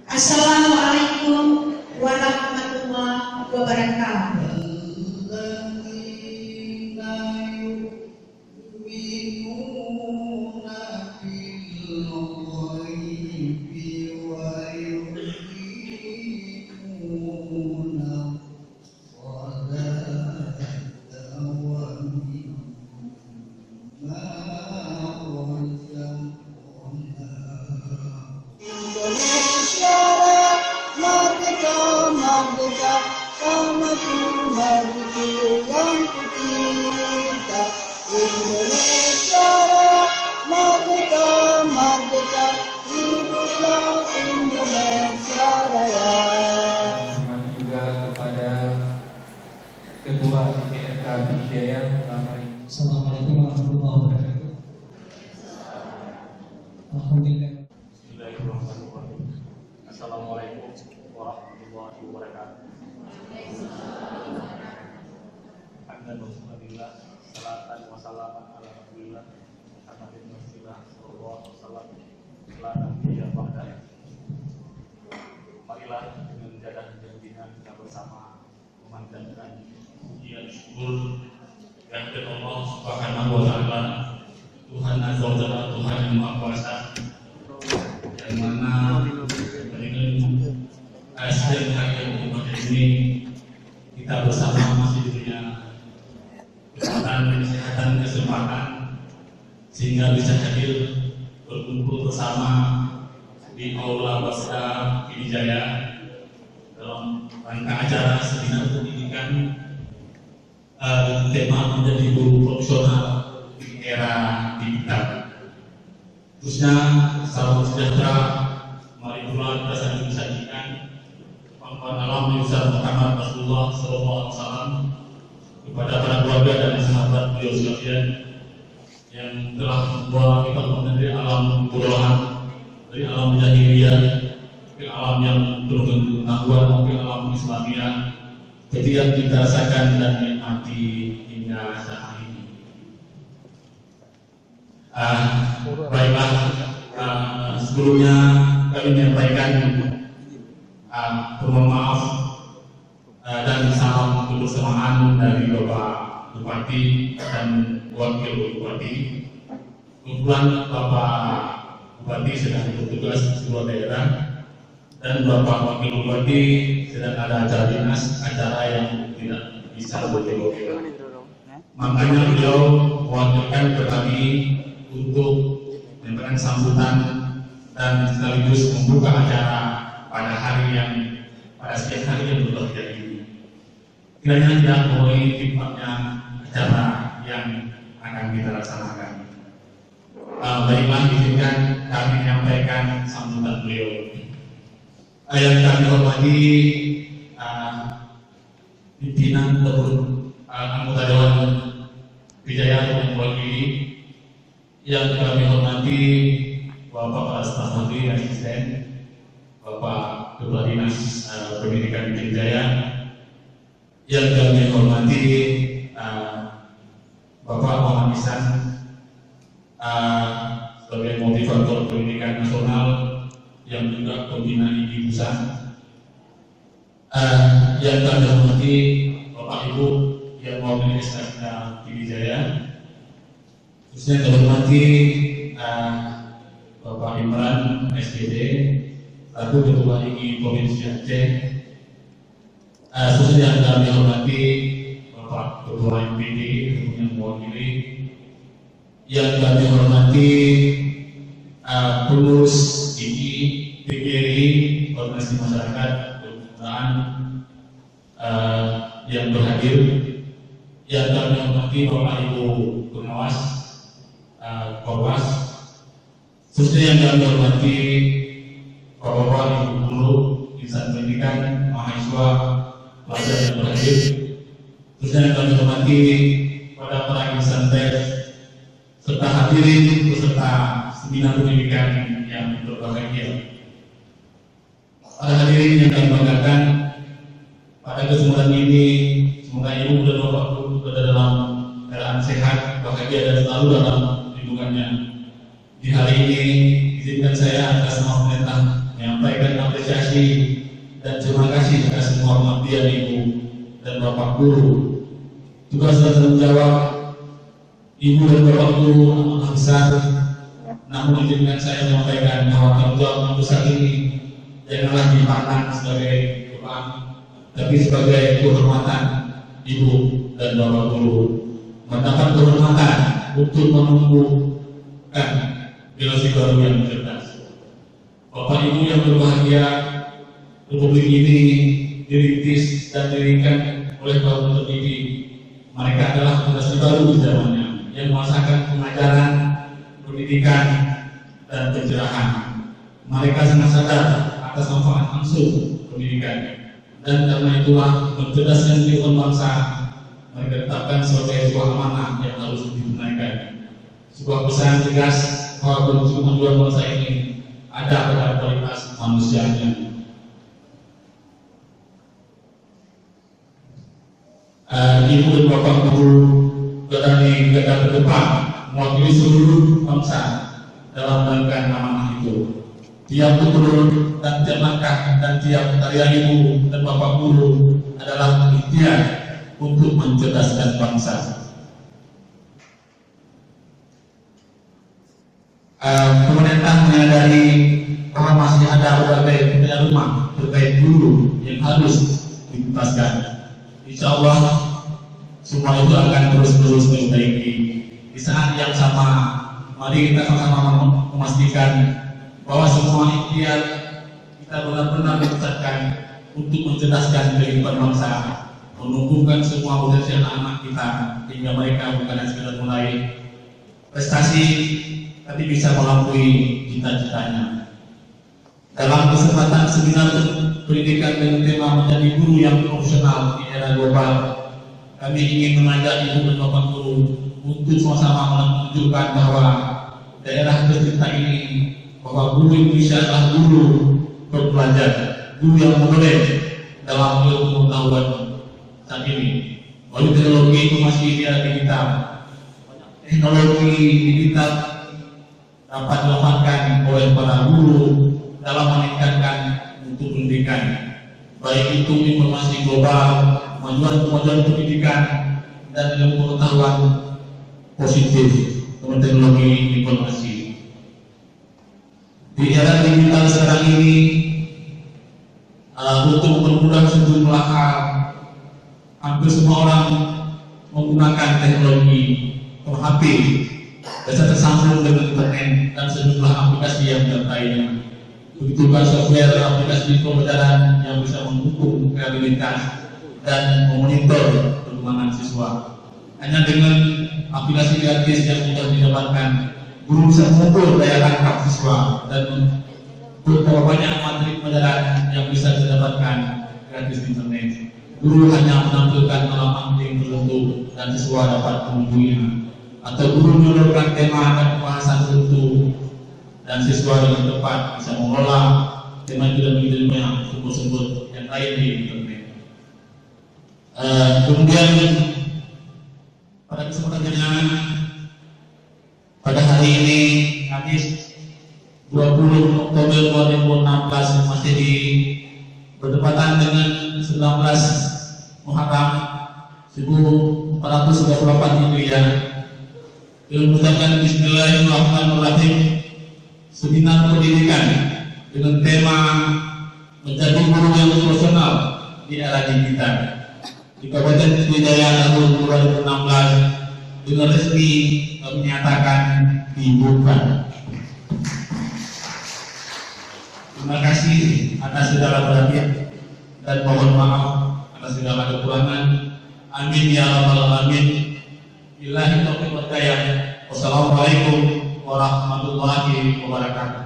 Assalamualaikum warahmatullahi wabarakatuh. Assalamualaikum warahmatullahi wabarakatuh. Alhamdulillah. Bismillahirrahmanirrahim. Assalamualaikum warahmatullahi wabarakatuh. Alhamdulillah, salatan wa salaman ala rasulillah Muhammadin Rasulullah sallallahu alaihi wasallam. La nabiyya ba'dahu. Marilah dengan jadah janjian kita bersama memandangkan pujian syukur dan ke Allah Subhanahu wa taala, Tuhan Azza wa Jalla, Tuhan yang Maha Kuasa, yang mana dengan setiap hari yang berbahagia ini kita bersama masih diberinya kesehatan, kesempatan sehingga bisa hadir berkumpul bersama di Aula Basda Pidijaya dalam rangka acara seminar pendidikan tema menjadi guru profesional di era digital. Khususnya salam sejahtera mari pula kita sajikan pamparan alam Yusuf Muhammad Rasulullah sallallahu alaihi wasallam kepada para keluarga dan sahabat beliau sekalian yang telah membawa kita dari alam kebodohan, dari alam jahiliyah ke alam yang penuh pengetahuan, ke alam Islamiyah, yang kita rasakan dan nikmati hingga saat ini. Baiklah, sebelumnya kami menyampaikan permohonan maaf dan salam kebersamaan dari Bapak Bupati dan Wakil Bupati. Kebetulan Bapak Bupati sedang bertugas di sebuah daerah dan Bapak Wakil Bupati sedang ada acara dinas, acara yang tidak bisa bertemu. Makanya beliau mewakilkan ke kami untuk memberikan sambutan dan sekaligus membuka acara pada setiap hari yang berbahagia ini. Kiranya tidak mulai timpaknya acara yang akan kita laksanakan. Baiklah, izinkan kami menyampaikan sambutan beliau. Yang kami hormati pimpinan ataupun anggota Dewan Pidijaya yang mewakili, yang kami hormati Bapak Kepala Staf Menteri Asisten, Bapak Kepala Dinas Pendidikan Pidijaya, yang kami hormati Bapak Muhammad Ihsan sebagai motivator pendidikan nasional yang juga pembina IDI Pusat, yang kami hormati Bapak Ibu yang mewakili SKK Pidijaya, khususnya kami hormati Bapak Imran SPD, selaku Ketua IGI Provinsi Aceh, khususnya kami hormati Bapak Ketua MPD yang mewakili, yang kami hormati pengurus IGI, PGRI, Organisasi Masyarakat Keagamaan yang berhadir, yang kami hormati Bapak Ibu Pengawas, Korwas, khususnya yang kami hormati Bapak Ibu Guru, insan pendidikan, mahasiswa, pelajar yang berhadir, khususnya yang kami hormati pada para insan pers serta hadirin peserta seminar pendidikan yang berbahagia. Para hadirin yang kami banggakan, pada kesempatan ini semoga ibu dan bapakku berada dalam keadaan sehat, bahagia dan selalu dalam lindungannya. Di hari ini izinkan saya atas nama pemerintah menyampaikan apresiasi dan terima kasih atas semua pengabdian Ibu dan Bapak Guru. Tugas dan tanggung jawab Ibu dan Bapak Guru amat besar, namun izinkan saya menyampaikan bahwa tanggung jawab yang besar ini janganlah dipandang sebagai beban, tapi sebagai kehormatan Ibu dan Bapak Guru, mendapat kehormatan untuk menumbuhkan generasi baru yang cerdas. Bapak Ibu yang berbahagia, Republik ini dirintis dan didirikan oleh kaum terdidik. Mereka adalah generasi baru di zamannya yang merasakan pengajaran, pendidikan, dan pencerahan. Mereka sangat sadar atas manfaat langsung pendidikan, dan karena itulah mencerdaskan kehidupan bangsa mereka tetapkan sebagai sebuah amanah yang harus ditunaikan. Sebuah pesan tegas bahwa kemajuan bangsa ini ada pada kualitas manusianya. Ibu dan Bapak Guru berada di garda terdepan mewakili seluruh bangsa dalam menjalankan amanah itu. Tiap tutur dan tiap langkah dan tiap karya Ibu dan Bapak Guru adalah ikhtiar untuk mencerdaskan bangsa. Pemerintah menyadari bahwa masih ada berbagai pekerjaan rumah terkait guru yang harus dituntaskan. Insya Allah semua itu akan terus-terus diperbaiki. Di saat yang sama, mari kita sama-sama memastikan bahwa semua ikhtiar kita benar-benar dipusatkan untuk mencerdaskan kehidupan bangsa, menumbuhkan semua potensi anak kita hingga mereka bukan hanya sekedar mulai prestasi, tapi bisa melampaui cita-citanya. Dalam kesempatan seminar pendidikan dengan tema menjadi guru yang profesional di era global, kami ingin mengajak Ibu dan Bapak Guru untuk sama-sama menunjukkan bahwa daerah tercinta ini, bahwa guru Indonesia adalah guru terpelajar, guru yang modern dalam ilmu pengetahuan saat ini. Melalui teknologi informasi media digital, teknologi digital dapat dimanfaatkan oleh para guru dalam meningkatkan mutu pendidikan, baik itu informasi global, kemajuan pendidikan, dan ilmu pengetahuan positif dengan teknologi informasi. Di era digital sekarang ini, untuk mempermudah sejumlah hal, hampir semua orang menggunakan teknologi HP, bisa tersambung dengan internet dan sejumlah aplikasi yang terkaitnya. Begitu juga software aplikasi pembelajaran yang bisa mendukung kreativitas dan memonitor perkembangan siswa. Hanya dengan aplikasi gratis yang mudah didapatkan, guru bisa mengukur daya tangkap siswa dan berapa banyak materi pelajaran yang bisa didapatkan gratis di internet. Guru hanya menampilkan alamat link tertentu dan siswa dapat menghubunginya, atau guru menurunkan tema dan pembahasan tertentu dan siswa dengan tepat bisa mengelola tema itu dan mengirimnya sumber-sumber yang lain di internet. Kemudian pada kesempatannya pada hari ini, Kamis 20 Oktober 2016 Masehi, bertepatan dengan 19 Muharram 1434 Hijriah, mengucapkan Bismillahirrahmanirrahim, seminar pendidikan dengan tema menjadi guru yang profesional di era digital di Kabupaten Pidijaya tahun 2016 dengan resmi menyatakan dibuka. Terima kasih atas segala perhatian dan mohon maaf atas segala kekurangan. Amin ya rabbal alamin. Billahi taufiq wal hidayah. Wassalamualaikum warahmatullahi wabarakatuh.